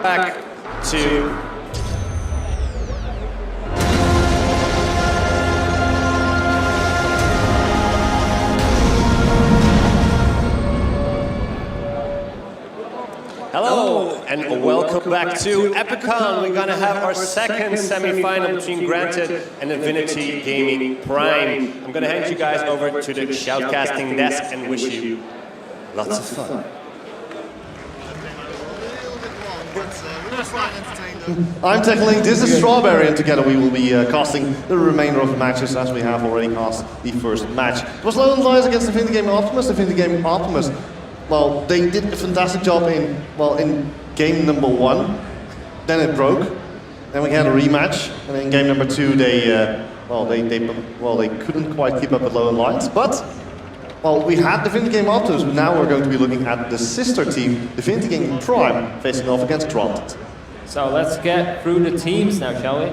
back to Hello and welcome back to Epicon. We're gonna have our second semi-final between Granted and Infinity Gaming Prime. I'm gonna hand you guys over to the shoutcasting desk and wish you lots of fun. I'm tackling This is Strawberry, and together we will be casting the remainder of the matches as we have already cast the first match. It was Lone Lies against Infinity Gaming Optimus. Infinity Gaming Optimus, well, they did a fantastic job in game number 1. Then it broke. Then we had a rematch, and in game number 2 they couldn't quite keep up with Lone Lions, but well, we had Infinity Gaming Optimus, but now we're going to be looking at the sister team, Infinity Gaming Prime, facing off against Granted. So let's get through the teams now, shall we?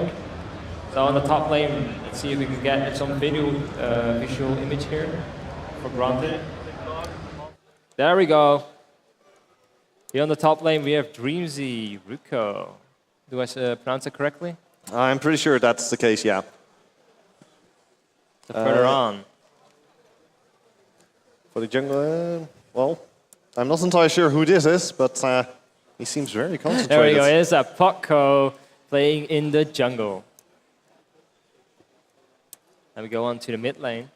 So on the top lane, let's see if we can get some visual image here for Granted. There we go. Here on the top lane, we have Dreamzy Ruko. Do I pronounce it correctly? I'm pretty sure that's the case, yeah. So further on. For the jungle, well, I'm not entirely sure who this is, but he seems very concentrated. There we go, it's a Potco playing in the jungle. And we go on to the mid lane.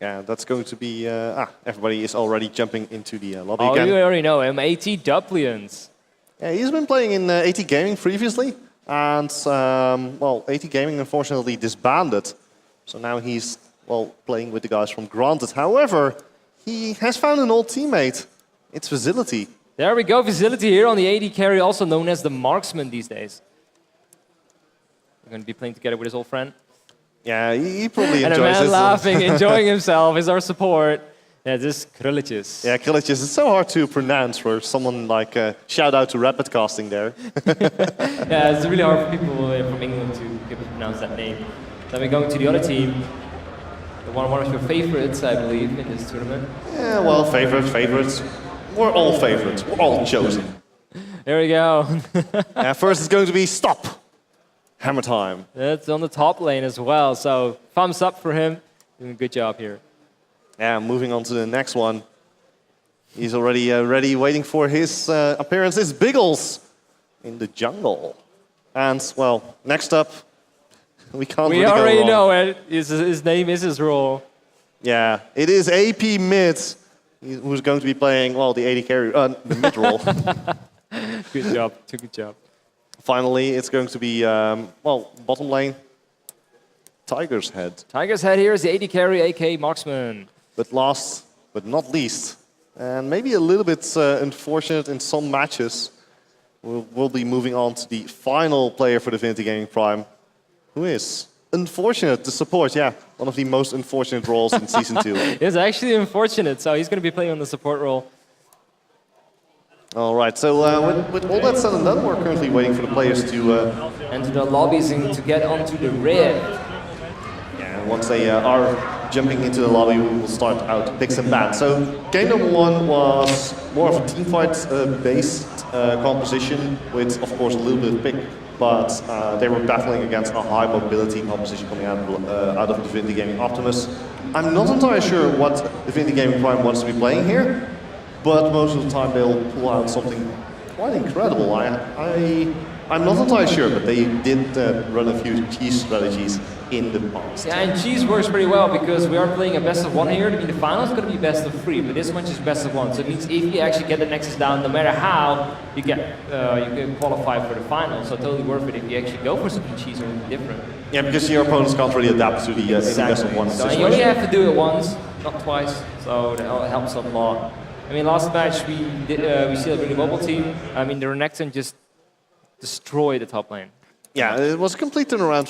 Yeah, that's going to be, everybody is already jumping into the lobby again. Oh, you already know him, AT Duplians. Yeah, he's been playing in AT Gaming previously, and, well, AT Gaming unfortunately disbanded. So now he's, well, playing with the guys from Granted. However, he has found an old teammate. It's Facility. There we go, Facility here on the AD carry, also known as the Marksman these days. We're going to be playing together with his old friend. Yeah, he probably and enjoys a man it. laughing, enjoying himself, is our support. Yeah, this is Krillicious. Yeah, Krillicious. It's so hard to pronounce for someone like, shout out to Rapid Casting there. Yeah, it's really hard for people from England to be able to pronounce that name. Then we go to the other team. One of your favorites, I believe, in this tournament. Yeah, well, favorites. We're all favorites. We're all chosen. There we go. First it's going to be Stop. Hammer time. That's on the top lane as well, so thumbs up for him. Doing a good job here. Yeah, moving on to the next one. He's already ready, waiting for his appearance. It's Biggles in the jungle. And, well, next up, we can't really go wrong. We already know it. His name is his role. Yeah, it is AP Mid, who's going to be playing, well, the AD carry, the mid role. Good job, good job. Finally, it's going to be, well, bottom lane, Tiger's Head. Tiger's Head here is the AD carry, AK Marksman. But last but not least, and maybe a little bit unfortunate in some matches, we'll be moving on to the final player for the Infinity Gaming Prime, who is unfortunate, the support, yeah. One of the most unfortunate roles in Season 2. It's actually unfortunate, so he's going to be playing on the support role. All right, so with all that said and done, we're currently waiting for the players to enter the lobbies and to get onto the red. Yeah, once they are jumping into the lobby, we will start out picks and bans. So game number 1 was more of a teamfight-based composition with, of course, a little bit of pick, but they were battling against a high mobility composition coming out of Infinity Gaming Optimus. I'm not entirely sure what Infinity Gaming Prime wants to be playing here, but most of the time they'll pull out something quite incredible. I'm not entirely sure, but they did run a few cheese strategies in the past. Yeah, and cheese works pretty well because we are playing a best of 1 here. I mean, the final is going to be best of 3, but this one is best of 1. So it means if you actually get the Nexus down, no matter how, you can qualify for the final. So totally worth it if you actually go for something cheese or something different. Yeah, because your opponents can't really adapt to the best of 1 so situation. You only have to do it once, not twice. So that helps a lot. I mean, last match we see a really mobile team. I mean, the Renekton just destroyed the top lane. Yeah, it was a complete turnaround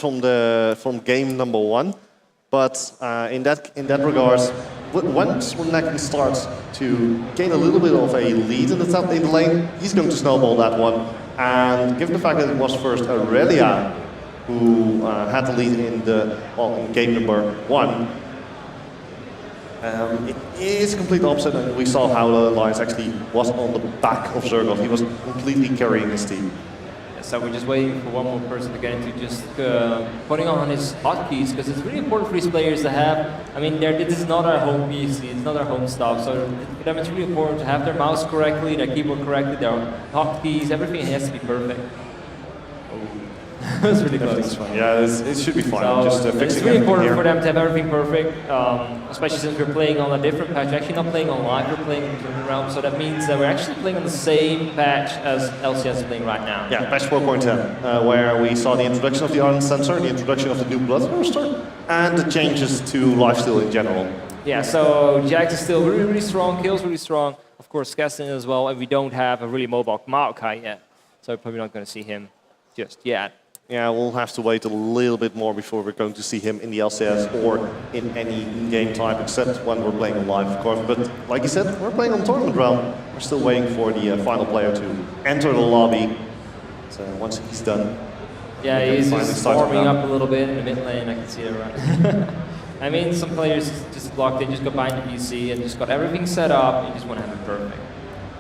from game number 1, but in that regard, once Renekton starts to gain a little bit of a lead in the lane, he's going to snowball that one. And given the fact that it was first Aurelia who had the lead in game number 1, It is complete opposite, and we saw how the Alliance actually was on the back of Zergoff. He was completely carrying his team. So we're just waiting for one more person to get into just putting on his hotkeys, because it's really important for these players to have. I mean, this is not our home PC, it's not our home stuff, so for them it's really important to have their mouse correctly, their keyboard correctly, their hotkeys, everything has to be perfect. That's really close. Yeah, it should be fine. So just fixing it's really important here. for them to have everything perfect, especially since we're playing on a different patch. We're actually not playing on live, we're playing in turnaround, so that means that we're actually playing on the same patch as LCS is playing right now. Yeah, patch 4.10, where we saw the introduction of the Ardent Sensor, the introduction of the new Blood Roster, and the changes to lifesteal in general. Yeah, so Jax is still really, really strong, kills really strong. Of course, Keston as well, and we don't have a really mobile Maokai yet, so we're probably not going to see him just yet. Yeah, we'll have to wait a little bit more before we're going to see him in the LCS or in any game type, except when we're playing on live, of course. But like you said, we're playing on tournament realm. We're still waiting for the final player to enter the lobby. So once he's done, yeah, he's just warming up a little bit in the mid lane. I can see it right. I mean, some players just blocked in, just got behind the PC and just got everything set up. And you just want to have it perfect.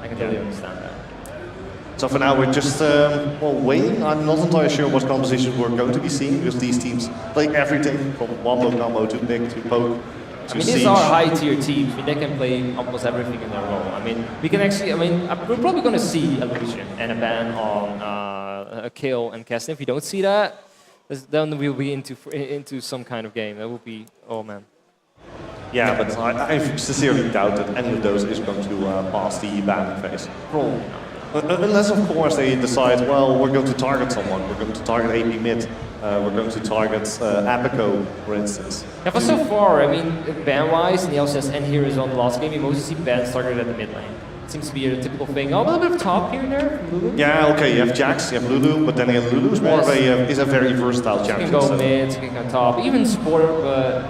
I can totally understand that. So for now, we're just waiting. I'm not entirely sure what compositions we're going to be seeing, because these teams play everything from Wombo combo to Big to Poke to Siege. These are high-tier teams. I mean, they can play almost everything in their role. I mean, we can actually. I mean, we're probably going to see Illusion and a ban on a kill and Keston. If we don't see that, then we'll be into some kind of game. That will be, oh man. Yeah, but I sincerely doubt that any of those is going to pass the banning phase. Probably not. Unless, of course, they decide, well, we're going to target someone. We're going to target AP mid. We're going to target Apico, for instance. Yeah, but so far, I mean, ban-wise in the LCS and here is on the last game, you mostly see bans targeted at the mid lane. It seems to be a typical thing. Oh, a little bit of top here and there from Lulu. Yeah, okay, you have Jax, you have Lulu, but then again, Lulu is more of is a very versatile champion. You can go mid, you can go top, even support, but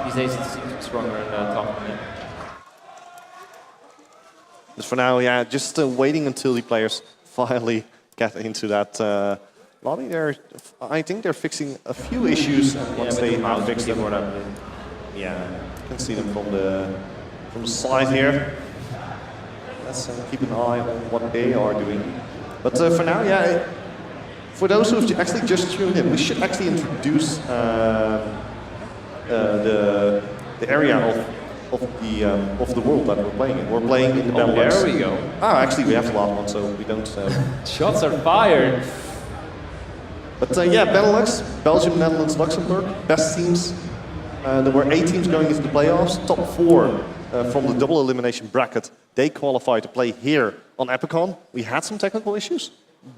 these days it seems stronger in the top and mid. But for now, yeah, just waiting until the players finally get into that lobby. I think they're fixing a few issues, and once they have fixed them, yeah, you can see them from the side here. Let's keep an eye on what they are doing. But for now, yeah, for those who have actually just tuned in, we should actually introduce the area of the world that we're playing in. We're playing in the Benelux. There we go. Ah, actually, we have the last one, so we don't. Shots are fired. But yeah, Benelux, Belgium, Netherlands, Luxembourg, best teams. There were 8 teams going into the playoffs. Top 4 from the double elimination bracket. They qualified to play here on Epicon. We had some technical issues,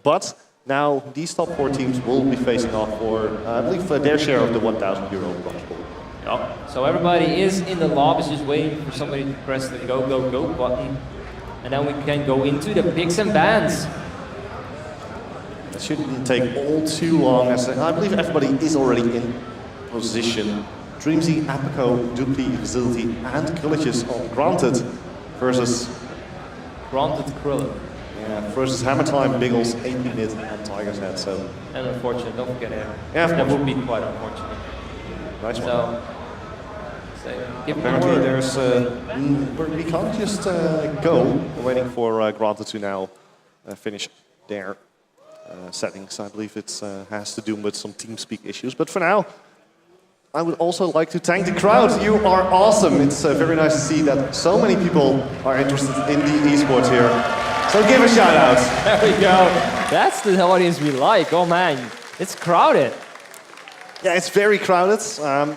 but now these top 4 teams will be facing off for, I believe, their share of the €1,000 bronze ball. So everybody is in the lobby, just waiting for somebody to press the go, go, go button. And then we can go into the picks and bans. It shouldn't take all too long. As I believe everybody is already in position. Dreamzy, Apico, Dupli, Facility, and Krillitjes on Granted versus Krillin. Yeah, versus Hammer Time, Biggles, AP Mid, and Tiger's Head. So. And unfortunate, don't forget it. Yeah, that would be quite unfortunate. Nice one. So apparently there's we can't just go. We're waiting for Granted to now finish their settings. I believe it has to do with some TeamSpeak issues. But for now, I would also like to thank the crowd. You are awesome. It's very nice to see that so many people are interested in the esports here. So give a shout out. There we go. That's the audience we like. Oh man, it's crowded. Yeah, it's very crowded.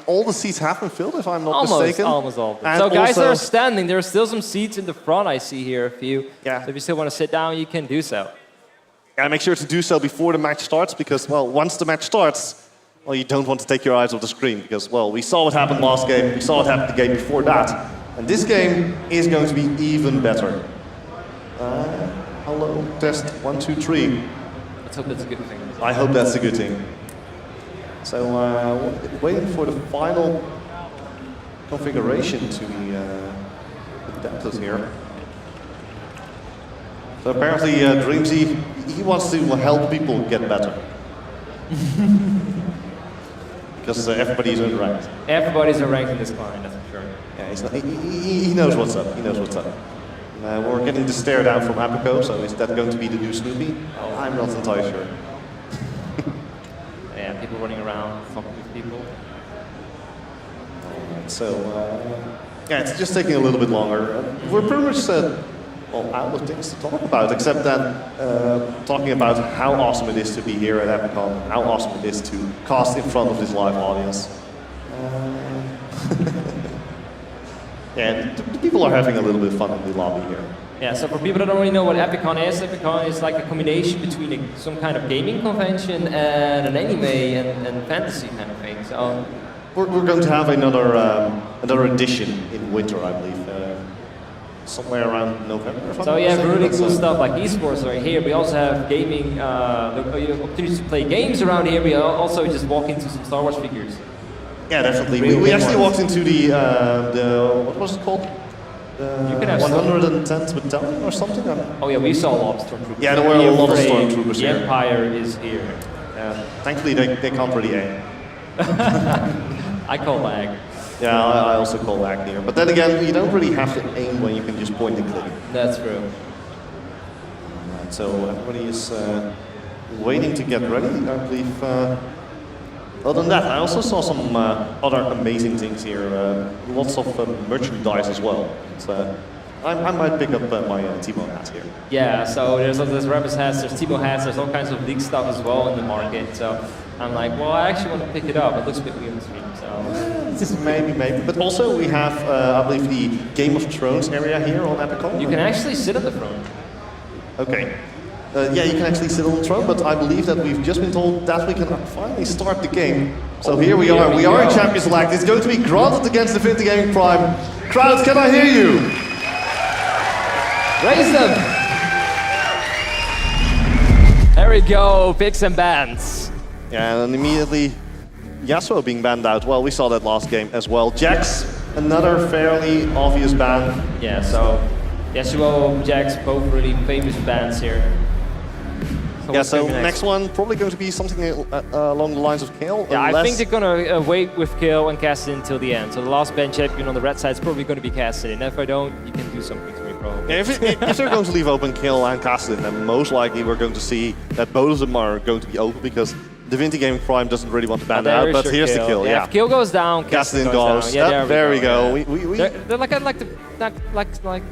All the seats have been filled, if I'm not mistaken. Almost all of them. So guys that are standing, there are still some seats in the front. I see here a few. Yeah. So if you still want to sit down, you can do so. Yeah, make sure to do so before the match starts, because, well, once the match starts, well, you don't want to take your eyes off the screen, because, well, we saw what happened last game, we saw what happened the game before that, and this game is going to be even better. Hello, test 1, 2, 3. Let's hope that's a good thing. I hope that's a good thing. So, waiting for the final configuration to be adapted here. So apparently Dreamzy, he wants to help people get better. Because everybody's unranked. Everybody's unranked in this client, that's for sure. sure. Yeah, he knows what's up. He knows what's up. We're getting the stare down from Apico, so is that going to be the new Snoopy? I'm not entirely sure. Yeah, people running around, talking with people. So, yeah, it's just taking a little bit longer. We're pretty much out of things to talk about, except that talking about how awesome it is to be here at Epicon, how awesome it is to cast in front of this live audience. And the people are having a little bit of fun in the lobby here. Yeah, so for people that don't really know what Epicon is like a combination between some kind of gaming convention and an anime and fantasy kind of thing. So we're going to have another edition in winter, I believe, somewhere around November. So you have really cool stuff like esports right here. We also have gaming, the opportunities to play games around here. We also just walk into some Star Wars figures. Yeah, definitely. We actually walked into the what was it called? You can have 110th battalion or something. Oh yeah, we saw a lot of stormtroopers. Yeah, there were a lot of stormtroopers the here. The Empire is here. Thankfully, they can't really aim. I call lag. Yeah, I also call lag here. But then again, you don't really have to aim when you can just point and click. That's true. Right, so everybody is waiting to get ready, I believe. Other than that, I also saw some other amazing things here. Lots of merchandise as well. So, I might pick up my Timo hat here. Yeah, so there's Rebus hats, there's Timo hats, there's all kinds of league stuff as well in the market. So I'm like, well, I actually want to pick it up. It looks a bit weird on the stream, so. Maybe. But also we have, I believe, the Game of Thrones area here on Epicon. You can actually sit on the throne. Okay. Yeah, you can actually sit on the throne, but I believe that we've just been told that we can finally start the game. So here we are. We are in Champions Select. It's going to be granted against Divinity Gaming Prime. Crowd, can I hear you? Raise them! There we go, picks and bans. Yeah, and immediately Yasuo being banned out. Well, we saw that last game as well. Jax, another fairly obvious ban. Yeah, so Yasuo, Jax, both really famous bans here. So next one probably going to be something along the lines of Kale. Yeah, I think they're gonna wait with Kale and cast it until the end. So the last ban champion on the red side is probably going to be casted in. If I don't, you can do something to me probably. Yeah, if they're going to leave open Kale and Castlin, then most likely we're going to see that both of them are going to be open because Divinity Gaming Prime doesn't really want to ban it out, but here's the kill. Yeah, if Kill goes down, Castlin goes. Yeah, there we go. Yeah. They're like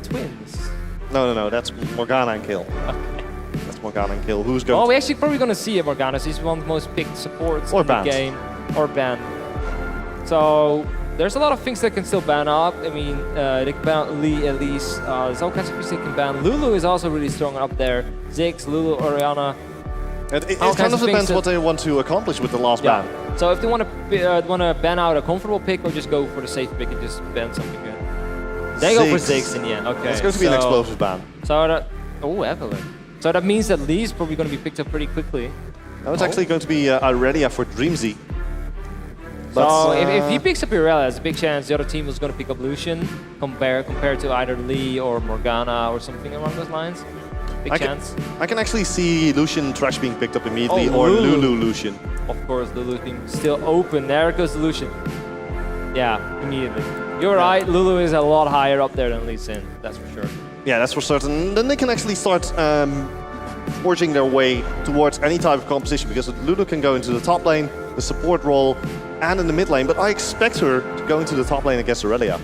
twins. No, that's Morgana and Kill. Okay. That's Morgana and Kill. Who's going? Oh, we're actually probably going to see Morgana. She's one of the most picked supports in the game, or banned. So there's a lot of things that can still ban up. I mean, they can ban Lee at least. There's all kinds of things they can ban. Lulu is also really strong up there. Ziggs, Lulu, Orianna. It kind of depends what they want to accomplish with the last ban. So if they want to ban out a comfortable pick or just go for the safe pick and just ban something good. They go for Ziggs in the end. Okay. It's going to be an explosive ban. So that Evelyn. So that means that Lee's probably going to be picked up pretty quickly. No, it's actually going to be Aurelia for Dreamzy. So if he picks up Aurelia, there's a big chance the other team is going to pick up Lucian compared to either Lee or Morgana or something along those lines. Big chance. I can actually see Lucian Trash being picked up immediately, or Lulu Lucian. Of course, Lulu being still open. There goes the Lucian. Yeah, immediately. You're right, Lulu is a lot higher up there than Lee Sin, that's for sure. Yeah, that's for certain. Then they can actually start forging their way towards any type of composition, because Lulu can go into the top lane, the support role, and in the mid lane, but I expect her to go into the top lane against Aurelia.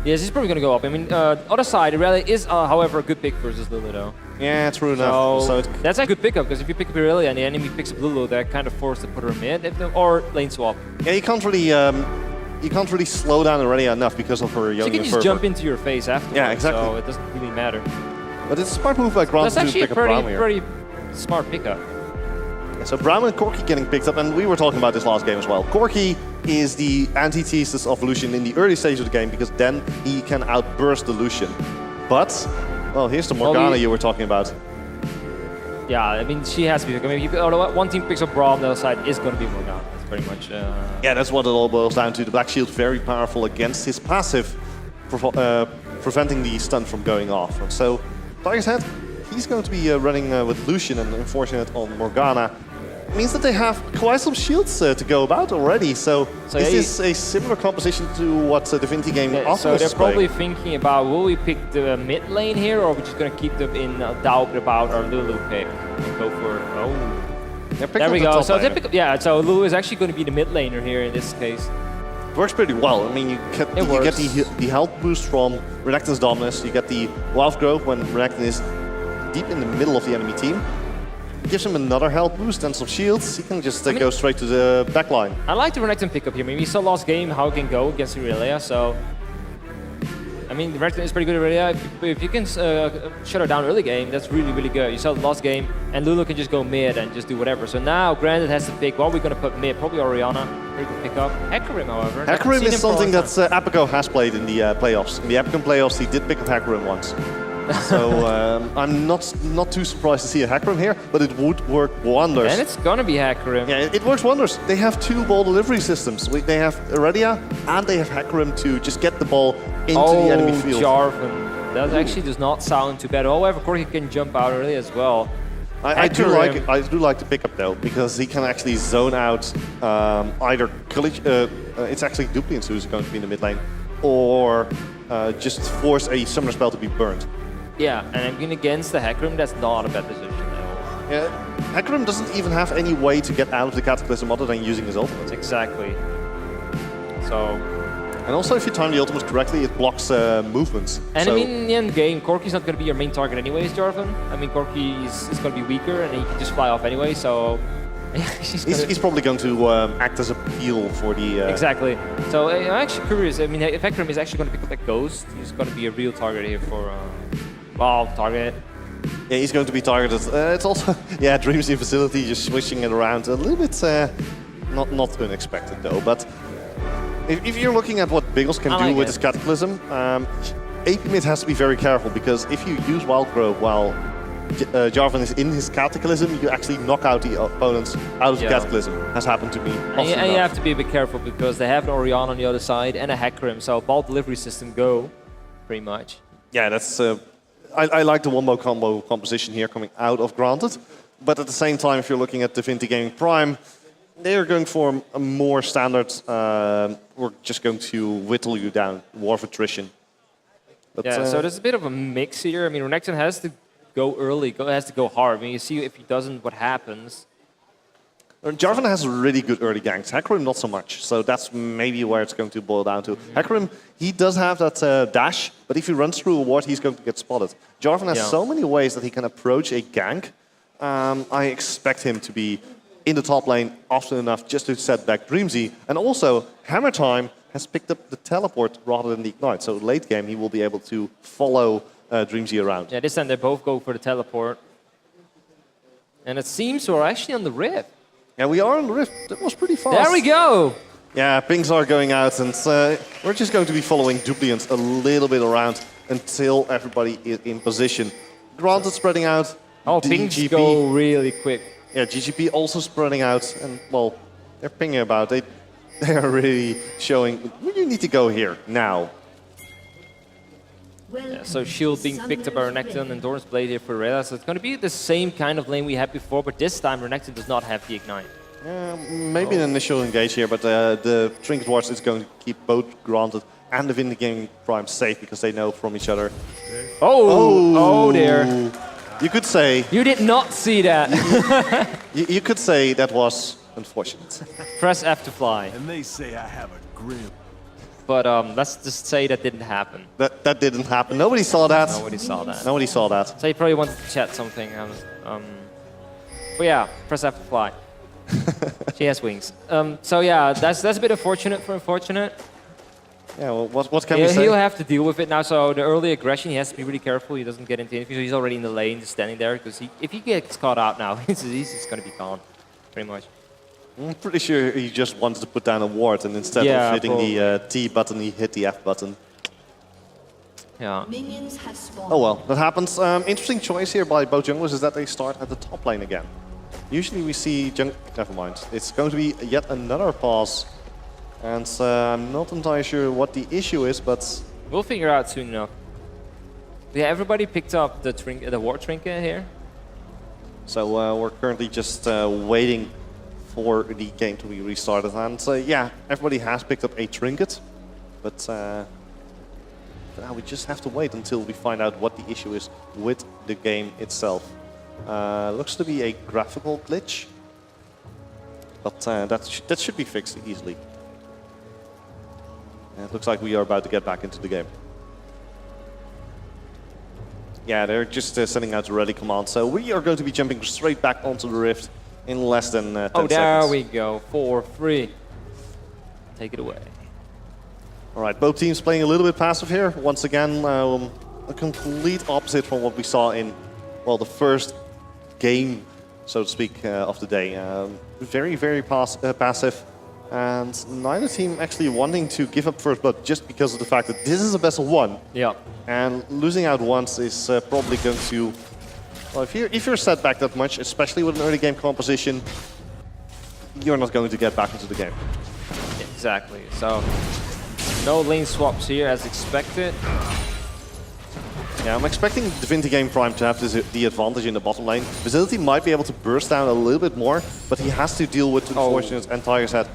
Yeah, she's probably going to go up. I mean, other side, Aurelia is, however, a good pick versus Lulu, though. Yeah, true enough. So that's a good pickup, because if you pick up Aurelia and the enemy picks up Lulu, they're kind of forced to put her mid, or lane swap. Yeah, you can't really slow down Aurelia enough because of her young. She can just jump into your face afterwards, yeah, exactly. So it doesn't really matter. But it's a smart move by Grant to pick up Braum here. That's actually a pretty smart pickup. Yeah, so Braum and Corki getting picked up, and we were talking about this last game as well. Corki is the antithesis of Lucian in the early stage of the game, because then he can outburst the Lucian. But, well, here's the Morgana you were talking about. Yeah, I mean, she has to be. I mean, one team picks up Braum, the other side is going to be Morgana. That's pretty much. Yeah, that's what it all boils down to. The Black Shield very powerful against his passive, preventing the stun from going off. And so, Tiger's Head, he's going to be running with Lucian and enforcing it on Morgana. means that they have quite some shields to go about already. So So is yeah, this a similar composition to what Divinity Gaming Yeah, so offers? they're probably thinking about, will we pick the mid lane here, or are we just going to keep them in doubt about our Lulu pick? And go for, there we go. So they pick up, yeah, so Lulu is actually going to be the mid laner here in this case. It works pretty well. I mean, you get the health boost from Renekton's Dominus, you get the Wild Growth when Renekton is deep in the middle of the enemy team. Gives him another health boost and some shields. He can just go straight to the backline. I like the Renekton pickup here. I mean, we saw last game how it can go against Irelia, so... I mean, the Renekton is pretty good at Irelia. If you can shut her down early game, that's really, really good. You saw the last game, and Lulu can just go mid and just do whatever. So now, Granted has to pick, what are we going to put mid? Probably Orianna. We can pick up Hecarim, however. Hecarim is something that Apico has played in the playoffs. In the Epicon playoffs, he did pick up Hecarim once. So I'm not too surprised to see a Hecarim here, but it would work wonders. And it's gonna be Hecarim. Yeah, it works wonders. They have 2 ball delivery systems. They have Irelia and they have Hecarim to just get the ball into the enemy field. Jarvan. That actually does not sound too bad. However, Corki can jump out early as well. I do like the pickup though, because he can actually zone out either it's actually Dupliance who's going to be in the mid lane, or just force a summoner spell to be burned. Yeah, and I mean against the Hecarim, that's not a bad position at all. Yeah, Hecarim doesn't even have any way to get out of the Cataclysm other than using his ultimate. Exactly. So... And also, if you time the ultimate correctly, it blocks movements. And I mean, in the end game, Corki's not going to be your main target anyways, Jarvan. I mean, Corki is going to be weaker, and he can just fly off anyway, so... he's probably going to act as a peel for the... Exactly. So I'm actually curious. I mean, if Hecarim is actually going to pick up that Ghost, he's going to be a real target here for... well, target. Yeah, he's going to be targeted. It's also, yeah, Dreamsy facility, just switching it around a little bit, not unexpected though. But if you're looking at what Biggles can do with his Cataclysm, AP mid has to be very careful, because if you use Wild Growth while Jarvan is in his Cataclysm, you actually knock out the opponents out of the Cataclysm. Has happened to me often enough. And you have to be a bit careful, because they have an Orianna on the other side and a Hecarim, so ball delivery system go, pretty much. Yeah, that's... I like the wombo combo composition here coming out of Granted, but at the same time, if you're looking at Divinity Gaming Prime, they're going for a more standard, we're just going to whittle you down, war of attrition. But, yeah, so there's a bit of a mix here. I mean, Renekton has to go early, has to go hard. I mean, you see if he doesn't, what happens. Jarvan has really good early ganks, Hecarim not so much, so that's maybe where it's going to boil down to. Hecarim, he does have that dash, but if he runs through a ward, he's going to get spotted. Jarvan has so many ways that he can approach a gank. I expect him to be in the top lane often enough just to set back Dreamsy. And also, Hammer Time has picked up the teleport rather than the ignite, so late game he will be able to follow Dreamsy around. Yeah, this time they both go for the teleport. And it seems we're actually on the Rift. Yeah, we are on the Rift. That was pretty fast. There we go! Yeah, pings are going out, and we're just going to be following Dupliance a little bit around until everybody is in position. Granted spreading out. Oh, pings go really quick. Yeah, DGP also spreading out, and well, they're pinging about. They are really showing, you need to go here, now. Yeah, so shield being picked up by Renekton and Doran's Blade here for Reda. So it's going to be the same kind of lane we had before, but this time Renekton does not have the ignite. Maybe an initial engage here, but the Trinket Wars is going to keep both Granted and the Divinity Gaming Prime safe, because they know from each other. Oh dear. You could say... You did not see that. you could say that was unfortunate. Press F to fly. And they say I have a grip. But let's just say that didn't happen. That didn't happen. Nobody saw that. Nobody saw that. Nobody saw that. So you probably wanted to chat something. But yeah, press F to fly. She has wings. So yeah, that's a bit unfortunate for unfortunate. Yeah, well, what can we say? He'll have to deal with it now. So the early aggression, he has to be really careful. He doesn't get into anything. So he's already in the lane, just standing there. Because if he gets caught out now, he's just going to be gone, pretty much. I'm pretty sure he just wanted to put down a ward, and instead of hitting the T button, he hit the F button. Yeah. Oh well, that happens. Interesting choice here by both junglers is that they start at the top lane again. Usually we see never mind. It's going to be yet another pause. And I'm not entirely sure what the issue is, but... We'll figure out soon enough. Yeah, everybody picked up the ward trinket here. So we're currently just waiting for the game to be restarted. And yeah, everybody has picked up a trinket, but now we just have to wait until we find out what the issue is with the game itself. Looks to be a graphical glitch, but that should be fixed easily. And it looks like we are about to get back into the game. Yeah, they're just sending out a rally command, so we are going to be jumping straight back onto the Rift in less than 10 seconds. Oh, there we go. 4-3. Take it away. All right, both teams playing a little bit passive here. Once again, a complete opposite from what we saw in, well, the first game, so to speak, of the day. Very, very passive, and neither team actually wanting to give up first blood just because of the fact that this is a best of one. Yeah. And losing out once is probably going to, well, if you're set back that much, especially with an early game composition, you're not going to get back into the game. Exactly. So no lane swaps here as expected. Yeah, I'm expecting Divinity Game Prime to have the advantage in the bottom lane. Facility might be able to burst down a little bit more, but he has to deal with Unfortunate's and Tiger's Head.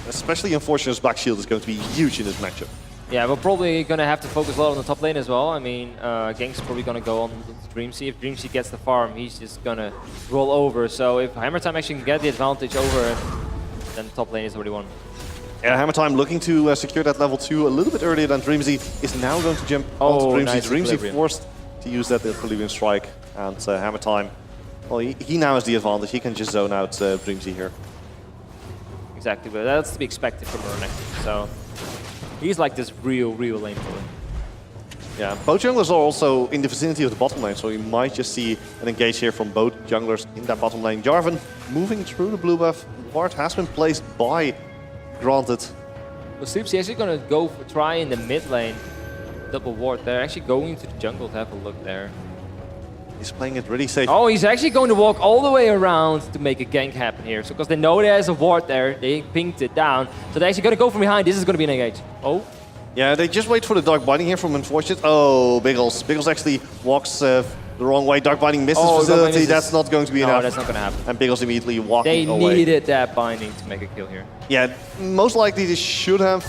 Especially Unfortunate's Black Shield is going to be huge in this matchup. Yeah, we're probably going to have to focus a lot on the top lane as well. I mean, Gang's probably going to go on Dreamsea. If Dreamsea gets the farm, he's just going to roll over. So if Hammer Time actually can get the advantage over, then the top lane is already won. Yeah, Hammer Time looking to secure that level 2 a little bit earlier than Dreamsea is now going to jump onto Dreamsea. Nice Dreamsea forced to use that Equilibrium Strike, and Hammer Time, well, he now has the advantage. He can just zone out Dreamsea here. Exactly, but that's to be expected from Renekton. So he's like this real lane player. Yeah, both junglers are also in the vicinity of the bottom lane, so we might just see an engage here from both junglers in that bottom lane. Jarvan moving through the blue buff. Ward has been placed by Granted. Well, Sleepsy actually going to go for try in the mid lane. Double ward. They're actually going to the jungle to have a look there. He's playing it really safe. Oh, he's actually going to walk all the way around to make a gank happen here. So because they know there's a ward there, they pinged it down. So they're actually going to go from behind. This is going to be an engage. Oh. Yeah, they just wait for the Dark Binding here from Unfortunate. Oh, Biggles. Biggles actually walks the wrong way. Dark Binding misses Facility. That's not going to be enough. No, that's not going to happen. And Biggles immediately walking away. They needed that binding to make a kill here. Yeah, most likely they should have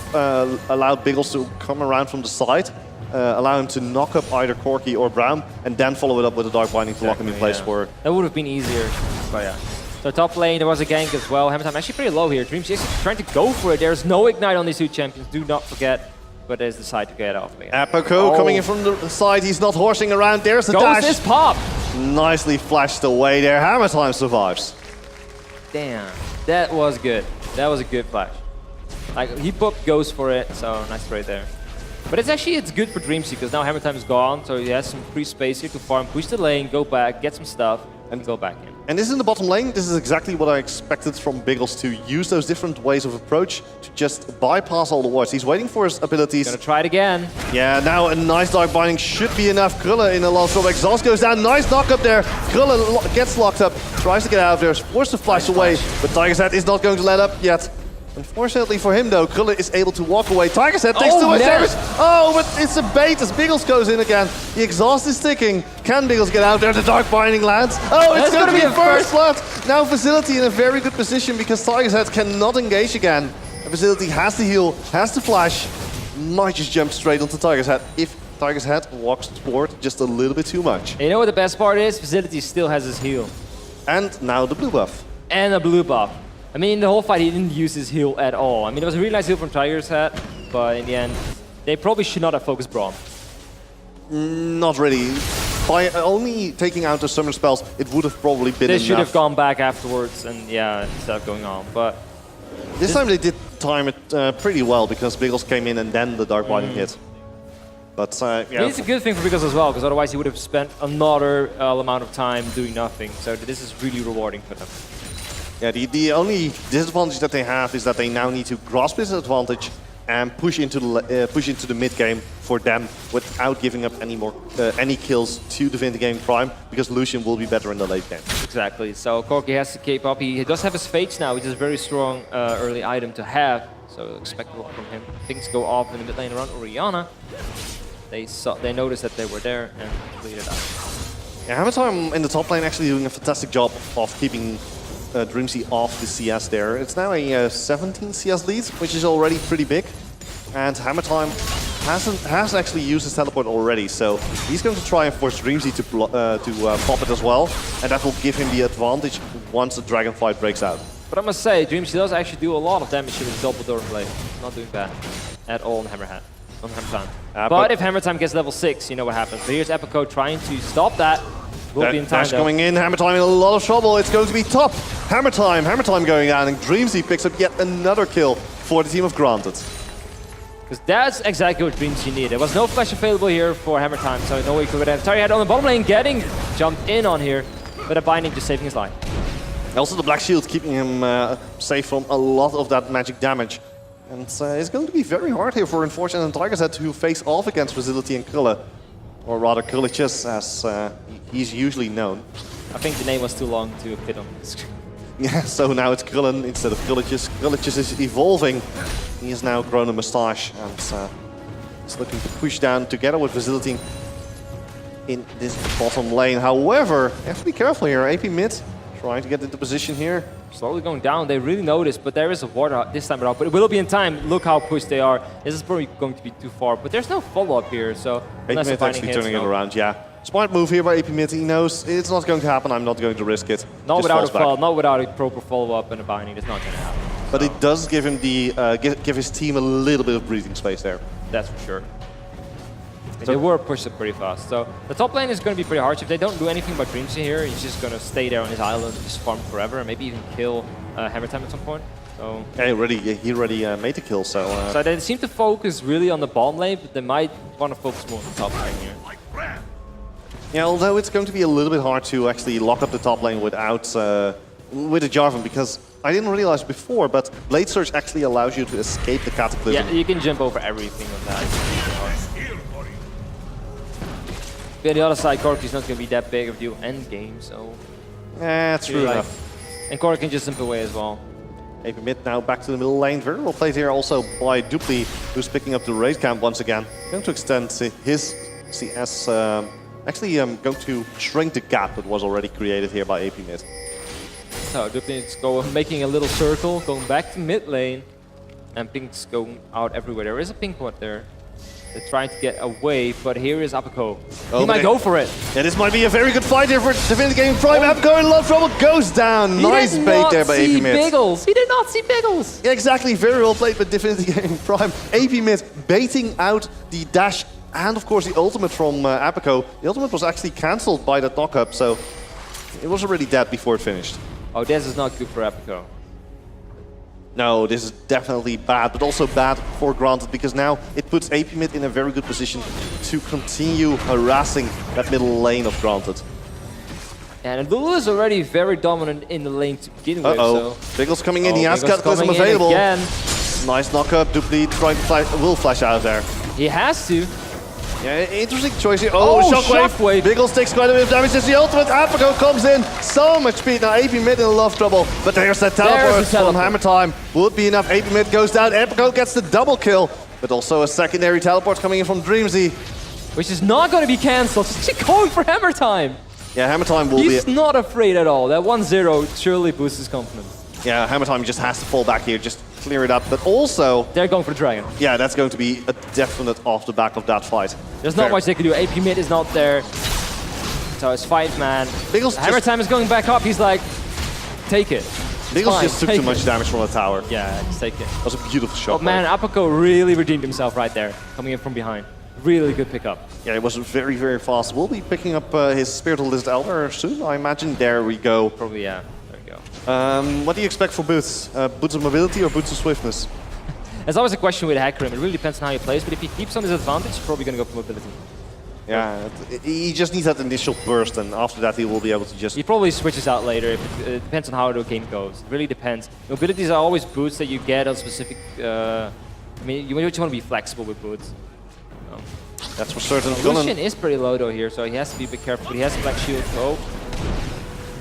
allowed Biggles to come around from the side, allow him to knock up either Corki or Braum, and then follow it up with a Dark Binding to lock him in place for... That would have been easier, but yeah. So top lane, there was a gank as well. Hammer Time actually pretty low here. Dreamsea actually trying to go for it. There's no Ignite on these two champions, do not forget. But there's the side to get off again. Apoko coming in from the side, he's not horsing around. There's the dash. This pop! Nicely flashed away there. Hammer Time survives. Damn, that was good. That was a good flash. Like, he goes for it, so nice trade there. But it's good for Dreamsea, because now Hammer Time is gone, so he has some free space here to farm, push the lane, go back, get some stuff, and go back in. And this is in the bottom lane. This is exactly what I expected from Biggles, to use those different ways of approach to just bypass all the wards. He's waiting for his abilities. Gonna try it again. Yeah, now a nice Dark Binding should be enough. Krulla in a long drop. Exhaust goes down. Nice knock up there. Krulla gets locked up, tries to get out of there, forced to flash away, but Tiger's Head is not going to let up yet. Unfortunately for him though, Krulla is able to walk away. Tiger's Head takes too much damage. Oh, but it's a bait as Biggles goes in again. The exhaust is ticking. Can Biggles get out there? The Dark Binding lands. Oh, it's going to be a first blood. Now Facility in a very good position because Tiger's Head cannot engage again. And Facility has to heal, has to flash. Might just jump straight onto Tiger's Head if Tiger's Head walks toward just a little bit too much. You know what the best part is? Facility still has his heal. And now the blue buff. And a blue buff. I mean, in the whole fight, he didn't use his heal at all. I mean, it was a really nice heal from Tiger's Head, but in the end, they probably should not have focused Braum. Not really. By only taking out the summon spells, it would have probably been enough. They should have gone back afterwards and, yeah, stuff going on, but... This time they did time it pretty well, because Biggles came in and then the Dark Binding hit. But, yeah. It's a good thing for Biggles as well, because otherwise he would have spent another amount of time doing nothing. So this is really rewarding for them. Yeah, the only disadvantage that they have is that they now need to grasp this advantage and push into the mid game for them without giving up any kills to Divinity Game Prime, because Lucian will be better in the late game. Exactly. So Corki has to keep up. He does have his Fates now, which is a very strong early item to have. So expect a lot from him. Things go off in the mid lane around Orianna. They noticed that they were there and cleared it out. Yeah, Hammer Time in the top lane actually doing a fantastic job of keeping Dreamsy off the CS there. It's now a 17 CS lead, which is already pretty big. And Hammer Time has actually used his teleport already, so he's going to try and force Dreamsy to pop it as well, and that will give him the advantage once the Dragon Fight breaks out. But I must say, Dreamsy does actually do a lot of damage to his double door blade. Not doing bad at all on Hammer Time. But if Hammer Time gets level 6, you know what happens. So here's Epico trying to stop that. Will be in time, Dash going in, Hammer Time in a lot of trouble. It's going to be top. Hammer Time going down, and Dreamsy picks up yet another kill for the team of Granted. Because that's exactly what Dreamsy needed. There was no flash available here for Hammer Time, so no way he could have. Tyrehead on the bottom lane getting jumped in on here, but a binding just saving his life. Also the Black Shield keeping him safe from a lot of that magic damage. And it's going to be very hard here for Unfortunate and Tiger's Head to face off against Facility and Krilla. Or rather Krillicious, as he's usually known. I think the name was too long to fit on the screen. Yeah, so now it's Krillin instead of Krillicious. Krillicious is evolving. He has now grown a moustache and is looking to push down together with Facility in this bottom lane. However, you have to be careful here. AP mid trying to get into position here. Slowly going down, they really noticed, but there is a ward this time around. But it will be in time. Look how pushed they are. This is probably going to be too far, but there's no follow-up here, so... AP mid actually turning it around, yeah. Smart move here by AP mid. He knows it's not going to happen. I'm not going to risk it. Not without a fall, not without a proper follow-up and a binding. It's not going to happen. But it does give him the give his team a little bit of breathing space there. That's for sure. They were pushed up pretty fast. So the top lane is going to be pretty harsh. If they don't do anything about Dreamsy here, he's just going to stay there on his island and just farm forever and maybe even kill Hammer Time at some point. So yeah, he already made the kill. So they seem to focus really on the bottom lane, but they might want to focus more on the top lane here. Yeah, although it's going to be a little bit hard to actually lock up the top lane without with a Jarvan, because I didn't realize before, but Blade Surge actually allows you to escape the Cataclysm. Yeah, you can jump over everything on that. But on the other side, Corki's not going to be that big of a deal end game, so... Yeah, true enough. And Cork can just jump away as well. AP mid now back to the middle lane. Very well played here also by Dupli, who's picking up the raid camp once again. Going to extend his CS... actually going to shrink the gap that was already created here by AP mid. So Dupli is making a little circle, going back to mid lane. And Pink's going out everywhere. There is a Pink one there. They're trying to get away, but here is Apico. He might go for it. Yeah, this might be a very good fight here for Divinity Gaming Prime. Apico in a lot of trouble, goes down. Nice bait there by AP mid. Biggles. He did not see Biggles. Yeah, exactly, very well played by Divinity Gaming Prime. AP mid baiting out the dash and of course the ultimate from Apico. The ultimate was actually cancelled by that knock-up, so it was already dead before it finished. Oh, this is not good for Apico. No, this is definitely bad, but also bad for Granted, because now it puts AP mid in a very good position to continue harassing that middle lane of Granted. And Lulu is already very dominant in the lane to begin with. So. Biggles coming in, he has Cataclysm available. Nice knock-up, Dupli trying to will flash out there. He has to. Yeah, interesting choice here. Oh, Shockwave. Biggles takes quite a bit of damage. It's the ultimate. Apico comes in. So much speed. Now AP mid in a lot of trouble. But there's that teleport from Hammer Time. Would be enough. AP mid goes down. Apico gets the double kill. But also a secondary teleport coming in from Dreamsy. Which is not going to be cancelled. Just going for Hammer Time. Yeah, Hammer Time will be... He's not afraid at all. That 1-0 surely boosts his confidence. Yeah, Hammer Time just has to fall back here. Just clear it up, but also... They're going for the Dragon. Yeah, that's going to be a definite off the back of that fight. There's not much they can do. AP mid is not there. So it's 5-man. Hammer Time is going back up. He's like, take it. Biggles just took too much damage from the tower. Yeah, just take it. That was a beautiful shot. But man, Apico really redeemed himself right there, coming in from behind. Really good pickup. Yeah, it was very, very fast. We'll be picking up his Spiritual Lizard Elder soon, I imagine. There we go. Probably, yeah. There we go. What do you expect for Boots? Boots of mobility or Boots of swiftness? There's always a question with Hecarim. It really depends on how he plays, but if he keeps on his advantage, he's probably going to go for mobility. Yeah, he just needs that initial burst, and after that he will be able to just... He probably switches out later. It depends on how the game goes. It really depends. Mobilities are always boots that you get on specific... I mean, you want to be flexible with boots. That's for certain. Lucian is pretty low though here, so he has to be a bit careful. But he has a Black Shield. Oh,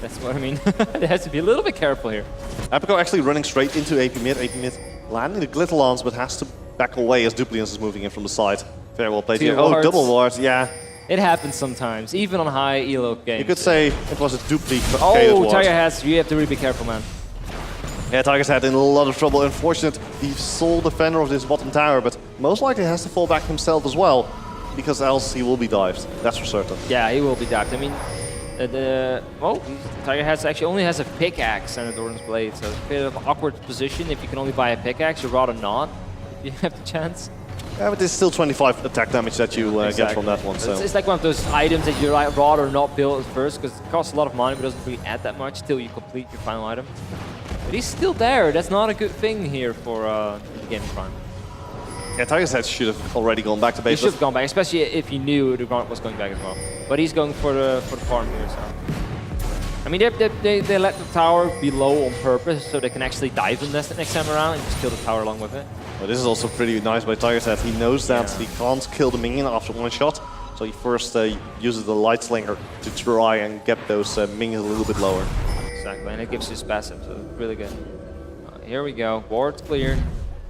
that's what I mean. He has to be a little bit careful here. Apico actually running straight into AP mid. AP mid landing the Glitter Lance, but has to back away as Dupliance is moving in from the side. Very well played here. Oh, double ward, yeah. It happens sometimes, even on high elo games. You could say it was a duplicate. Oh, Tiger Hats, you have to really be careful, man. Yeah, Tiger's Head in a lot of trouble. Unfortunate, he's sole defender of this bottom tower, but most likely has to fall back himself as well, because else he will be dived. That's for certain. Yeah, he will be dived. I mean, Tiger Hats actually only has a pickaxe and a Doran's Blade, so it's a bit of an awkward position. If you can only buy a pickaxe, you'd rather not, if you have the chance. Yeah, but there's still 25 attack damage that you get from that one. So It's like one of those items that you'd rather not build at first, because it costs a lot of money, but doesn't really add that much till you complete your final item. But he's still there. That's not a good thing here for Game Prime. yeah, Tiger's Head should have already gone back to He base. should have gone back, especially if he knew the Grant was going back as well. But he's going for the farm here, so. I mean, they let the tower be low on purpose, so they can actually dive the nest next time around and just kill the tower along with it. But this is also pretty nice by Tiger's Head. He knows that he can't kill the minion after one shot, so he first uses the Light Slinger to try and get those minions a little bit lower. Exactly, and it gives his passive, so really good. Here we go, ward's clear.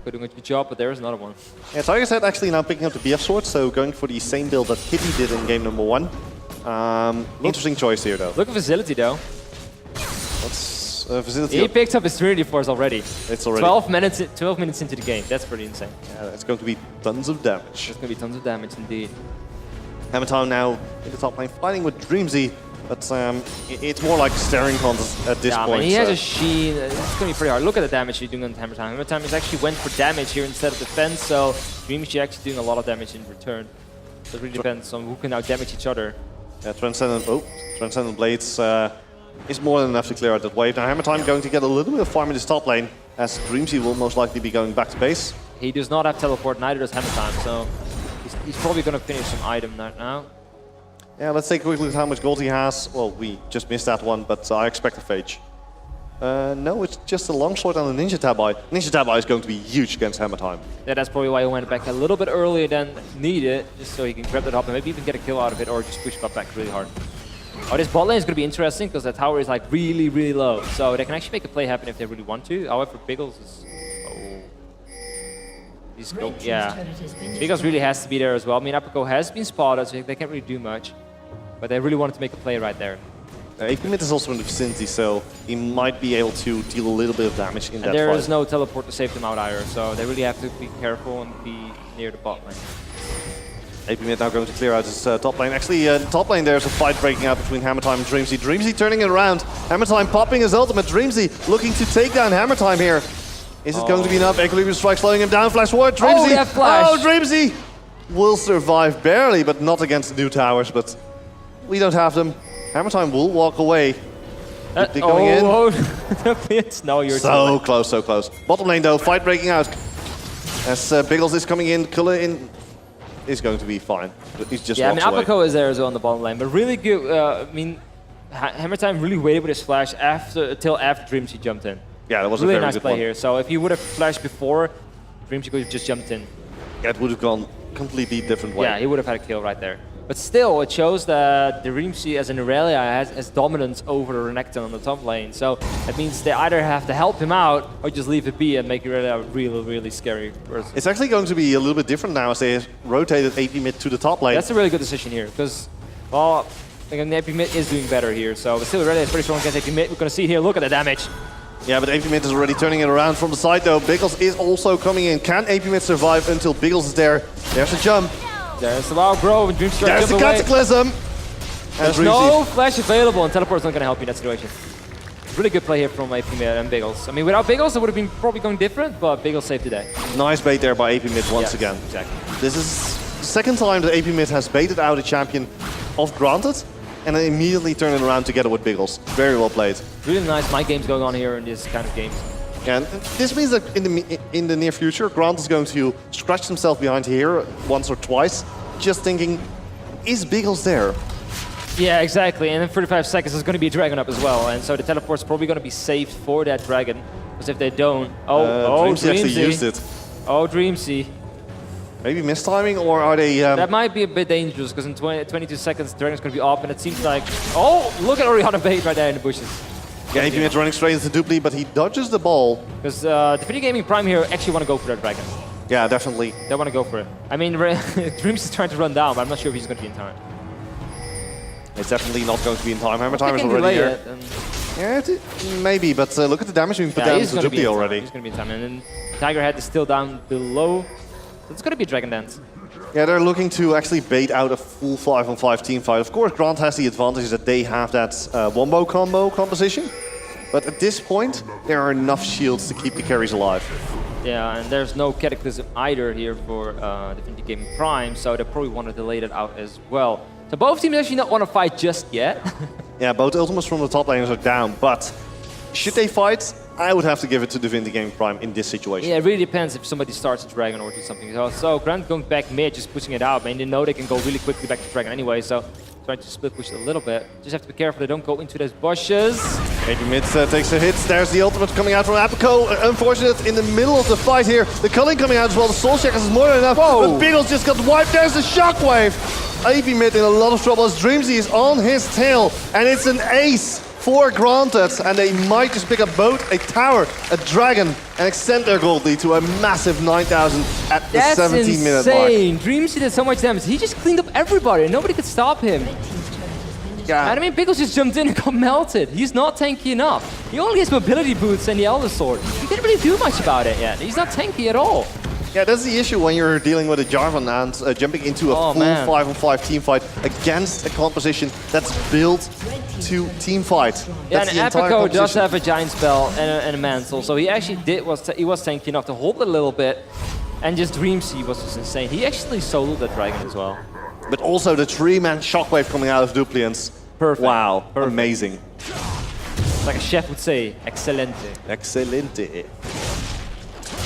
We're doing a good job, but there's another one. Yeah, Tiger's Head actually now picking up the BF sword, so going for the same build that Kitty did in game number 1. Interesting choice here, though. Look at Facility, though. What's Facility? He picked up his Trinity Force already. It's already 12 minutes into the game. That's pretty insane. Yeah, it's going to be tons of damage. There's going to be tons of damage, indeed. Hammer Town now in the top lane, fighting with Dreamzy, but it's more like staring contest at this point. Man, he has a Sheen. It's going to be pretty hard. Look at the damage he's doing on Hammer Time. Hammer Time is actually went for damage here instead of defense, so Dreamzy actually doing a lot of damage in return. So it really depends on who can now damage each other. Yeah, Transcendent Blades is more than enough to clear out that wave. Now Hammer Time going to get a little bit of farm in this top lane, as Dreamzy will most likely be going back to base. He does not have teleport, neither does Hammer Time, so he's probably going to finish some item right now. Yeah, let's take a quick look at how much gold he has. Well, we just missed that one, but I expect a Phage. No, it's just a longsword and a Ninja Tabai. Ninja Tabai is going to be huge against Hammer Time. Yeah, that's probably why he went back a little bit earlier than needed, just so he can grab that up and maybe even get a kill out of it, or just push back really hard. Oh, this bot lane is going to be interesting because the tower is like really, really low. So they can actually make a play happen if they really want to. However, Biggles is... Oh. Yeah. Biggles really has to be there as well. I mean, Apico has been spotted, so they can't really do much. But they really wanted to make a play right there. AP Mid is also in the vicinity, so he might be able to deal a little bit of damage in that fight. There is no teleport to save them out either, so they really have to be careful and be near the bot lane. AP Mid now going to clear out his top lane. Actually, the top lane there's a fight breaking out between Hammer Time and Dreamzy. Dreamzy turning it around. Hammer Time popping his ultimate. Dreamzy looking to take down Hammer Time here. Is it going to be enough? Equilibrium Strike slowing him down. Flash Ward. Dreamzy. Oh, flash. Oh, Dreamzy will survive barely, but not against the new towers. But we don't have them. Hammer Time will walk away. Going in. No, you're so close, so close. Bottom lane though, fight breaking out. As Biggles is coming in, Killer in is going to be fine. He's just I mean, away. Apico is there as well on the bottom lane, but really good. I mean, Hammer Time really waited with his flash until after Dreamzy jumped in. Yeah, that was really a very nice good play one. here. So if he would have flashed before, Dreamzy could have just jumped in. Yeah, it would have gone completely different way. Yeah, he would have had a kill right there. But still, it shows that the Dreamzy as an Irelia has dominance over the Renekton on the top lane. So that means they either have to help him out or just leave it be and make Irelia a really, really scary person. It's actually going to be a little bit different now as they have rotated AP Mid to the top lane. That's a really good decision here because, well, again, AP Mid is doing better here. So but still, Irelia is pretty strong against AP Mid. We're going to see here, look at the damage. Yeah, but AP Mid is already turning it around from the side though. Biggles is also coming in. Can AP Mid survive until Biggles is there? There's a jump. There's the Wild Grove and Dreamzy There's the Cataclysm! There's no flash available and teleport's not going to help you in that situation. Really good play here from AP Mid and Biggles. I mean, without Biggles, it would have been probably going different, but Biggles saved the day. Nice bait there by AP Mid once again. Exactly. This is the second time that AP Mid has baited out a champion of Granted and then immediately turn it around together with Biggles. Very well played. Really nice mind games going on here in this kind of games. And this means that in the near future, Grant is going to scratch himself behind here once or twice, just thinking, is Biggles there? Yeah, exactly. And in 35 seconds, there's going to be a dragon up as well. And so the teleport's probably going to be saved for that dragon. Because if they don't... Dreamzy actually used it. Oh, Dreamzy. Maybe mistiming, or are they... That might be a bit dangerous, because in 22 seconds, the dragon's going to be up, and it seems like... Oh, look at Oriana bait right there in the bushes. Yeah, AP Mid's running straight into Dupli, but he dodges the ball. Because the Video Gaming Prime here actually want to go for that dragon. Yeah, definitely. They want to go for it. I mean, Dreams is trying to run down, but I'm not sure if he's going to be in time. It's definitely not going to be in time. Hammer They time is can already delay here. it, and Yeah, maybe, but look at the damage being put down he's to gonna be Dupli in time. already. He's going to be in time. And then Tiger Head is still down below. So it's going to be a Dragon Dance. Yeah, they're looking to actually bait out a full 5-on-5 team fight. Of course, Grant has the advantage that they have that wombo combo composition. But at this point, there are enough shields to keep the carries alive. Yeah, and there's no Cataclysm either here for Divinity Gaming Prime, so they probably want to delay that out as well. So both teams actually not want to fight just yet. Yeah, both ultimates from the top laners are down, but should they fight, I would have to give it to Divinity Gaming Prime in this situation. Yeah, it really depends if somebody starts a Dragon or do something. So Grant going back mid, just pushing it out. I mean, they know they can go really quickly back to Dragon anyway, so trying to split push it a little bit. Just have to be careful they don't go into those bushes. Maybe mid takes a hit. There's the ultimate coming out from Apico. Unfortunate in the middle of the fight here. The culling coming out as well. The Soul Shackles is more than enough. But Biggles just got wiped. There's the Shockwave. AB mid in a lot of trouble as Dreamsy is on his tail. And it's an ace for Granted. And they might just pick up both a tower, a dragon, and extend their gold lead to a massive 9,000 at the 17-minute mark. That's insane. Dreamsy did so much damage. He just cleaned up everybody. Nobody could stop him. Yeah. And I mean, Biggles just jumped in and got melted. He's not tanky enough. He only has mobility boots and the Elder Sword. He didn't really do much about it yet. He's not tanky at all. Yeah, that's the issue when you're dealing with a Jarvan and jumping into a full 5-on-5 team fight against a composition that's built to team fight. Yeah, That's and the entire Apico does composition. have a Giant Spell and a Mantle, so he actually was tanky enough to hold it a little bit. And just Dreamsy was just insane. He actually soloed that Dragon as well. But also the 3-man Shockwave coming out of Dupliance. Perfect. Wow, Perfect. amazing. Like a chef would say, excelente. Excelente.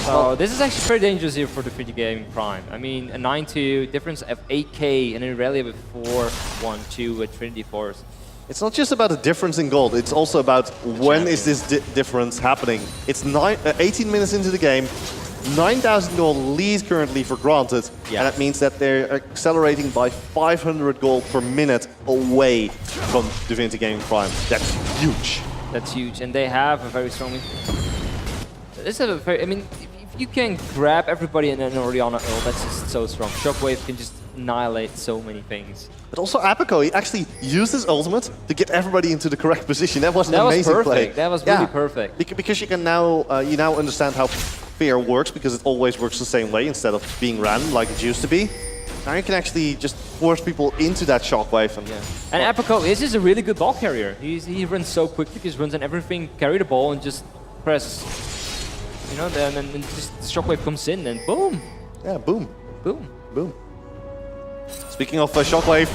So this is actually very dangerous here for the 3D Gaming Prime. I mean, a 9-2 difference of 8k and then Irelia with 4-1-2 with Trinity Force. It's not just about the difference in gold, it's also about when is this difference happening. It's 18 minutes into the game, 9,000 gold lead currently for Granted, Yeah. and that means that they're accelerating by 500 gold per minute away from Divinity Gaming Prime. That's huge. That's huge, and they have a very strong. This is a very. I mean, if you can grab everybody in an Orianna ult, that's just so strong. Shockwave can just annihilate so many things. But also Apico, he actually used his ultimate to get everybody into the correct position. That was an That was amazing perfect. play. That was really perfect. Because you can now you now understand how fear works, because it always works the same way instead of being random like it used to be. Now you can actually just force people into that shockwave. And, And Apico is just a really good ball carrier. He runs so quickly, just runs on everything, carry the ball, and just press. You know, then and just the Shockwave comes in, and boom, yeah, boom, boom. boom. Speaking of shockwave,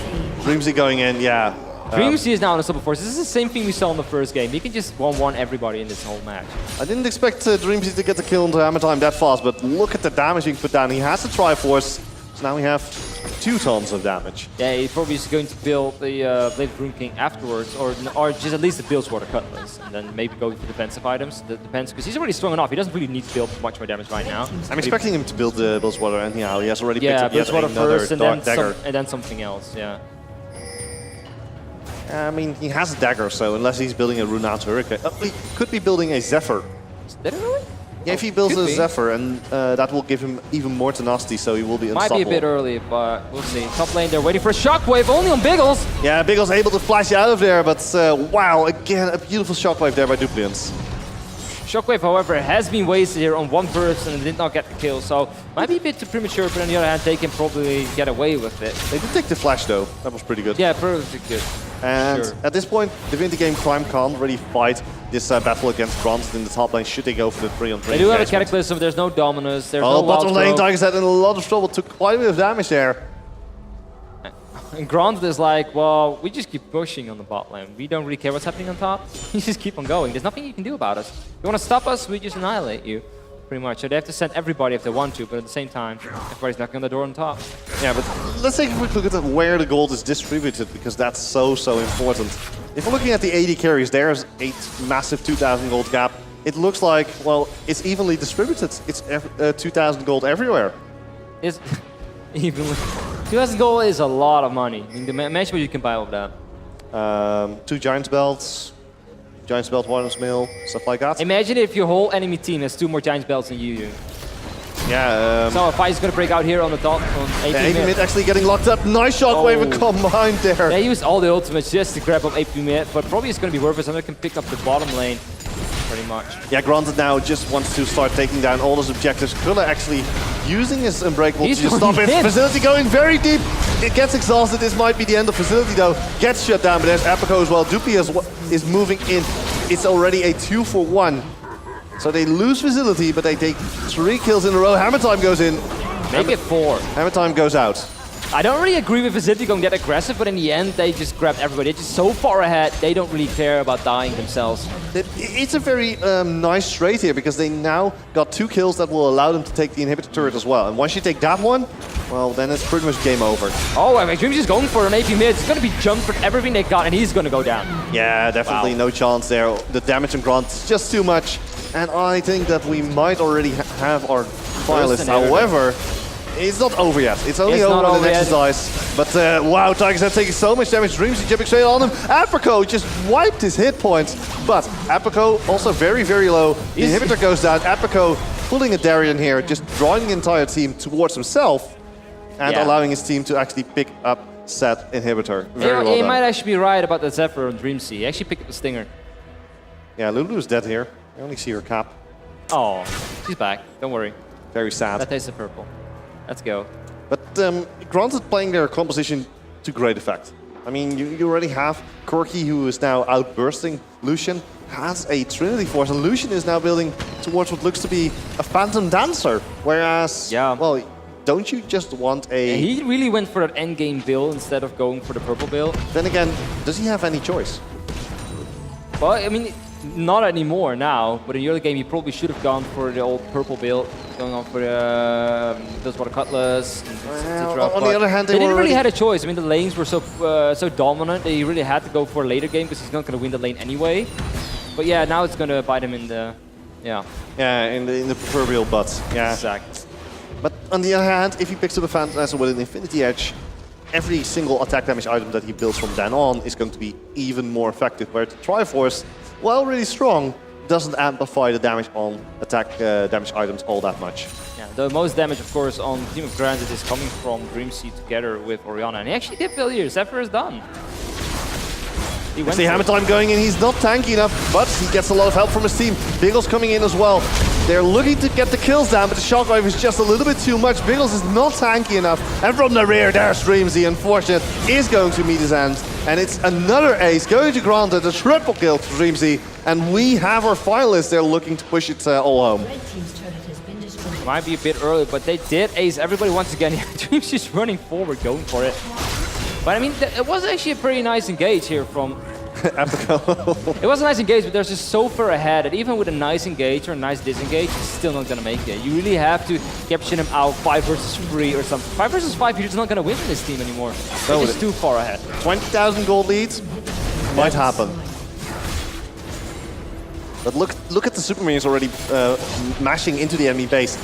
Dreamsy going in, yeah. Dreamsy is now on a Super Force. This is the same thing we saw in the first game. He can just 1-1 everybody in this whole match. I didn't expect Dreamsy to get the kill into Hammer Time that fast, but look at the damage being put down. He has the Triforce, so now we have 2 tons of damage. Yeah, he probably is going to build the Blade of Rune King afterwards, or just at least the Bilgewater Cutlass, and then maybe go for defensive items. That depends, because he's already strong enough. He doesn't really need to build much more damage right now. I'm expecting him to build the Bilgewater anyhow. He has already picked up yet Bilgewater another first, and dagger. then something else. Yeah. I mean, he has a dagger, so unless he's building a Renowned Hurricane, he could be building a Zephyr. Is that it really? Yeah, if he builds Could a be. Zephyr, and that will give him even more tenacity, so he will be Might unstoppable. be a bit early, but we'll see. Top lane, they're waiting for a Shockwave, only on Biggles. Yeah, Biggles able to flash out of there, but wow, again, a beautiful Shockwave there by Dupliance. Shockwave, however, has been wasted here on one person and did not get the kill, so might be a bit too premature, but on the other hand, they can probably get away with it. They did take the flash, though. That was pretty good. Yeah, perfectly good. And Sure. at this point, Divinity Game Prime can't really fight this battle against Granted in the top lane. Should they go for the 3-on-3 They do have a engagement. Cataclysm, there's no Dominus, there's Oh, no bottom lane, Wild Throw. Tiger's Head in a lot of trouble. Took quite a bit of damage there. And Granted is like, well, we just keep pushing on the bot lane. We don't really care what's happening on top. You just keep on going. There's nothing you can do about us. You want to stop us, we just annihilate you, pretty much. So they have to send everybody if they want to, but at the same time, everybody's knocking on the door on top. Yeah, but let's take a quick look at where the gold is distributed, because that's so important. If we're looking at the 80 carries, there's a massive 2,000 gold gap. It looks like, well, it's evenly distributed. It's 2,000 gold everywhere. It's evenly. 2,000 gold is a lot of money. I mean, imagine what you can buy with that. 2 Giant's Belts, Giant's Belt, Warden's Mill, stuff like that. Imagine if your whole enemy team has 2 more Giants belts than you do. Yeah. So a fight is going to break out here on the top on 18 AP mid. mid actually getting locked up. Nice shockwave and combined there. They used all the ultimates just to grab up AP mid, but probably it's going to be worth it. Someone can pick up the bottom lane pretty much. Yeah, Granted now just wants to start taking down all those objectives. Krilla actually using his Unbreakable He's to just stop it. going in. Facility going very deep. It gets exhausted. This might be the end of Facility though. Gets shut down, but there's Apico as well. Dupi is moving in. It's already a 2-for-1. So they lose Facility, but they take 3 kills in a row. Hammer Time goes in. Make it 4. Hammer Time goes out. I don't really agree with Facility going that aggressive, but in the end, they just grabbed everybody. They're just so far ahead, they don't really care about dying themselves. It's a very nice trade here because they now got 2 kills that will allow them to take the inhibitor turret as well. And once you take that one, well, then it's pretty much game over. Oh, Dream's just going for an AP mid. It's going to be jumped for everything they got, and he's going to go down. Yeah, definitely no chance there. The damage on Grant is just too much. And I think that we might already have our finalists. However, it's not over yet. It's only over with an exercise. But wow, Tigers are taking so much damage. Dreamsy jumping straight on him. Apico just wiped his hit points. But Apico also very, very low. The inhibitor goes down. Apico pulling a Darien here, just drawing the entire team towards himself and allowing his team to actually pick up said inhibitor. Very well He done. might actually be right about the Zephyr on Dreamsea. He actually picked up the Stinger. Yeah, Lulu's dead here. I only see her cap. Oh, she's back. Don't worry. Very sad. That tastes of purple. Let's go. But Granted playing their composition to great effect. I mean, you already have Corki, who is now outbursting. Lucian has a Trinity Force, and Lucian is now building towards what looks to be a Phantom Dancer. Whereas, well, don't you just want a... He really went for that endgame build instead of going for the purple build. Then again, does he have any choice? Well, I mean, not anymore now, but in the early game he probably should have gone for the old purple build, going on for the those water cutlass, etc. On the other hand, they didn't really have a choice. I mean, the lanes were so dominant that he really had to go for a later game because he's not going to win the lane anyway. But yeah, now it's going to bite him in the in the proverbial butt. Yeah, exact. But on the other hand, if he picks up a Phantom Dancer with an Infinity Edge, every single attack damage item that he builds from then on is going to be even more effective. Where the Triforce, while really strong, doesn't amplify the damage on attack damage items all that much. Yeah, the most damage, of course, on Team of Granted is coming from Dreamsea together with Orianna. And he actually did fail here. Zephyr is done. He went See Hammer Time going in, he's not tanky enough, but he gets a lot of help from his team. Biggles coming in as well. They're looking to get the kills down, but the shockwave is just a little bit too much. Biggles is not tanky enough. And from the rear, there's Dreamsy, unfortunate, is going to meet his end. And it's another ace going to Granted, a triple kill for Dreamsy. And we have our finalists, they're looking to push it all home. Might be a bit early, but they did ace everybody once again. Dream's just running forward, going for it. But I mean, it was actually a pretty nice engage here from Apico. It was a nice engage, but they're just so far ahead that even with a nice engage or a nice disengage, he's still not going to make it. You really have to capture him out 5 versus 3 or something. 5 versus 5, you're just not going to win in this team anymore. They're just too far ahead. 20,000 gold leads might happen. But look at the Super Minions already mashing into the enemy base.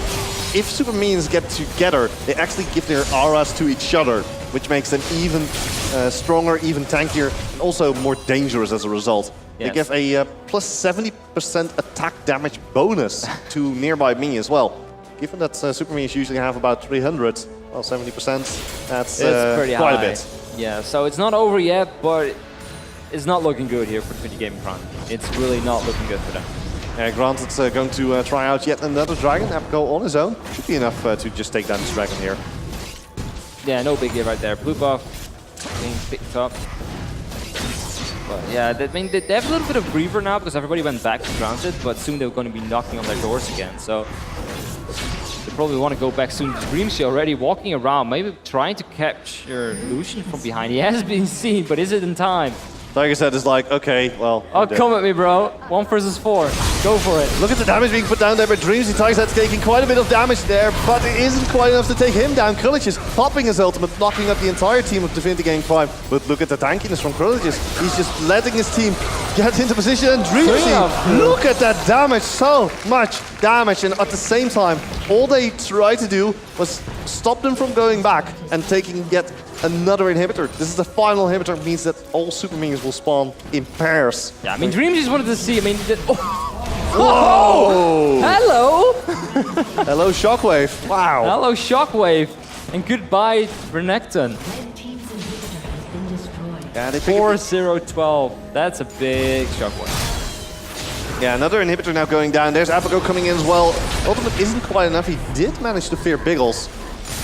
If Super Minions get together, they actually give their auras to each other, which makes them even stronger, even tankier, and also more dangerous as a result. They give a plus 70% attack damage bonus to nearby minions as well. Given that Super Minions usually have about 300, well, 70%, that's pretty quite high. a bit. Yeah, so it's not over yet, but it's not looking good here for 20 Gaming Crown. It's really not looking good for them. Granted's going to try out yet another dragon. Apico on his own. Should be enough to just take down this dragon here. Yeah, no biggie right there. Blue buff being picked up. But yeah, I mean, they have a little bit of breather now because everybody went back to Granted, but soon they're going to be knocking on their doors again. So they probably want to go back soon. Dreamsea already walking around, maybe trying to capture Lucian from behind. He has been seen, but is it in time? Like I said, it's like, okay, well... Oh, come at me, bro. 1 versus 4. Go for it. Look at the damage being put down there by Dreamsy. Tiger's taking quite a bit of damage there, but it isn't quite enough to take him down. Krillage is popping his ultimate, knocking up the entire team of Divinity Game 5. But look at the tankiness from Krillage. He's just letting his team get into position. And Dreamsy, look at that damage. So much damage. And at the same time, all they tried to do was stop them from going back and taking yet another inhibitor. This is the final inhibitor, means that all super minions will spawn in pairs. Yeah, I mean, Dreams just wanted to see. I mean, Oh! Hello! Hello, Shockwave. Wow. Hello, Shockwave. And goodbye, Renekton. Red team's inhibitor has been destroyed. Yeah, they pick it- 4-0-12. That's a big Shockwave. Yeah, another inhibitor now going down. There's Apico coming in as well. Ultimate isn't quite enough. He did manage to fear Biggles,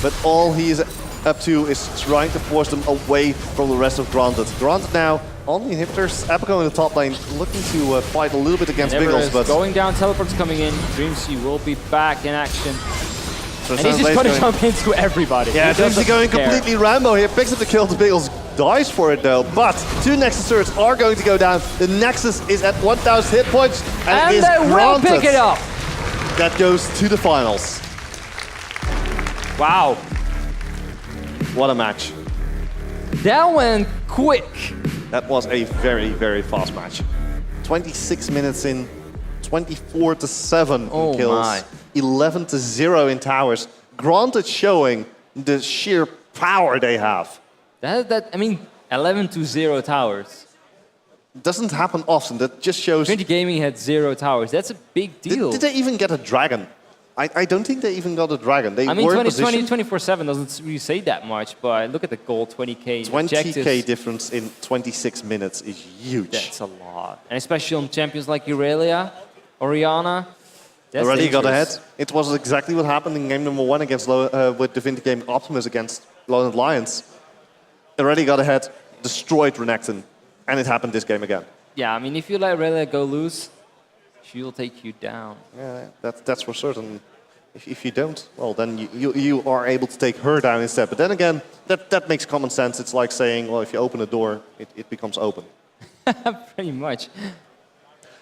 but all he is up to is trying to force them away from the rest of Granted. Granted now on the inhibitors. Apico in the top lane looking to fight a little bit against Biggles, but going down, teleports coming in. Dreamsea will be back in action. so And he's just going to jump into everybody. Yeah, He Dreamsea doesn't going care. completely Rambo here. Picks up the kill to Biggles. Dies for it though, but 2 Nexus turrets are going to go down. The Nexus is at 1,000 hit points, and it is they will Granted pick it up. that goes to the finals. Wow. What a match. That went quick. That was a very, very fast match. 26 minutes in, 24-7 Oh in kills, my. 11-0 in towers. Granted showing the sheer power they have. I mean, 11-0 towers. Doesn't happen often. That just shows. Trinity Gaming had 0 towers. That's a big deal. Did they even get a dragon? I don't think they even got a dragon. They I mean, were in 2020, position. 24/7 doesn't really say that much, but look at the goal, 20k. 20k objectives. difference in 26 minutes is huge. That's a lot. And especially on champions like Irelia, Oriana. That's Already got dangerous. ahead. It was exactly what happened in game number 1 against with Divinity Game Optimus against Lowland Lions. Already got ahead, destroyed Renekton, and it happened this game again. Yeah, I mean, if you let Irelia go loose, she'll take you down. Yeah, that's for certain. If you don't, well, then you are able to take her down instead. But then again, that makes common sense. It's like saying, well, if you open a door, it becomes open. Pretty much.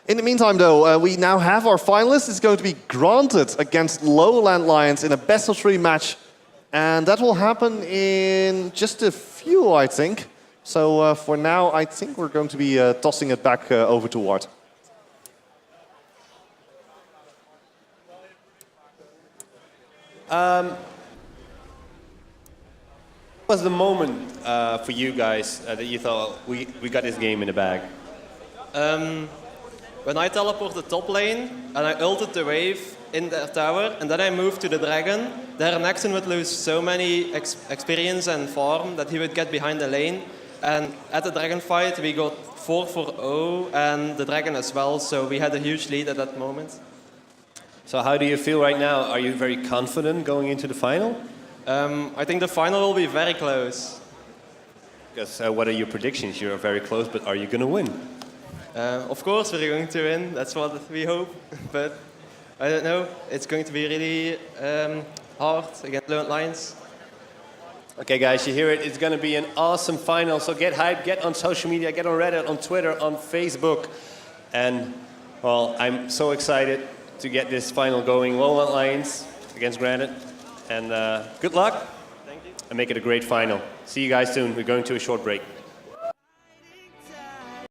In the meantime, though, we now have our finalists. It's going to be Granted against Lowland Lions in a best-of-3 match. And that will happen in just a few, I think. So for now, I think we're going to be tossing it back over to Ward. What was the moment for you guys that you thought we got this game in the bag? When I teleported top lane and I ulted the wave in their tower and then I moved to the dragon, their Nexon would lose so many experience and farm that he would get behind the lane. And at the dragon fight we got 4-4-0 and the dragon as well, so we had a huge lead at that moment. So how do you feel right now? Are you very confident going into the final? I think the final will be very close. Because what are your predictions? You're very close, but are you going to win? Of course we're going to win, that's what we hope, but I don't know, it's going to be really hard against Lone Lions. Okay, guys, you hear it. It's going to be an awesome final. So get hyped, get on social media, get on Reddit, on Twitter, on Facebook. And, well, I'm so excited to get this final going. Lowland Lions against Granite. And good luck. Thank you. And make it a great final. See you guys soon. We're going to a short break.